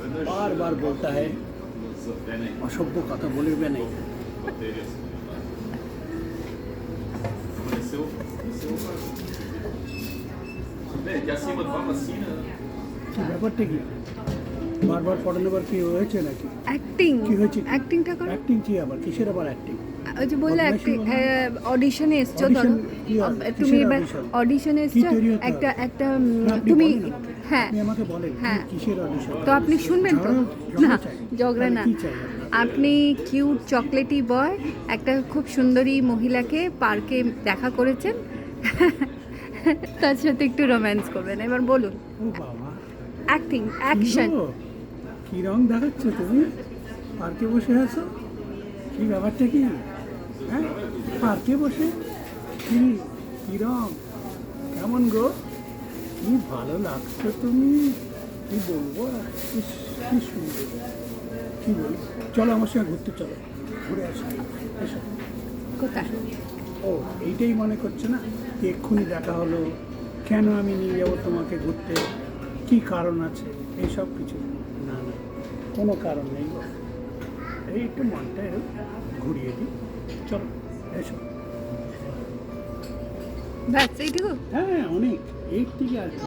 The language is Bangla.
बार बार बोलता है असभ्य कथा बोलबे नहीं। কি ব্যাপারটা কি? বারবার পড়ানোর পর কি হয়েছে নাকি? অ্যাক্টিং কি হয়েছে? অ্যাক্টিংটা করো। অ্যাক্টিং কি আবার? কিসের আবার অ্যাক্টিং? ওই যে বললে অ্যাক্টিং অডিশনে এসছো ধরো Audition কি আর? তুমি কিসের এবার audition? অডিশনে কি এসছো তৈরি হতে একটা হবে? একটা না, আপনি তুমি বলেন না। হ্যাঁ আপনি আমাকে বলেন হ্যাঁ। কিসের অডিশন? তো আপনি শুনবেন তো ঝগড়া না চাই? ঝগড়া তাহলে না কি চাই আপনার? আপনি কিউট চকলেটি বয় একটা খুব সুন্দরী মহিলাকে পার্কে দেখা করেছেন তার সাথে একটু রোম্যান্স করবেন এবার বলুন ও বাবা, অ্যাক্টিং অ্যাকশন কি গো? কি রং দেখাচ্ছ তুমি? পার্কে বসে আছো? কি ব্যাপারটা কি? হ্যাঁ, পার্কে বসে কি রং? কেমন গো? কি ভালো লাগছে তুমি, কি বলবো আর? ইস, কি সুন্দর। কি বলি, চলো আমার সঙ্গে ঘুরতে, চলো ঘুরে আসি। এসো। কোথায় ও, এইটাই মনে করছে না যে এক্ষুনি দেখা হলো, কেন আমি নিয়ে যাবো তোমাকে ঘুরতে, কি কারণ আছে? এইসব কিছু না, না, কোনো কারণ নেই গো। এই একটু মনটা এরকম ঘুরিয়ে দিই, চলো এসো। ব্যাস এইটুকু হ্যাঁ, অনেক, এর থেকে আর কি।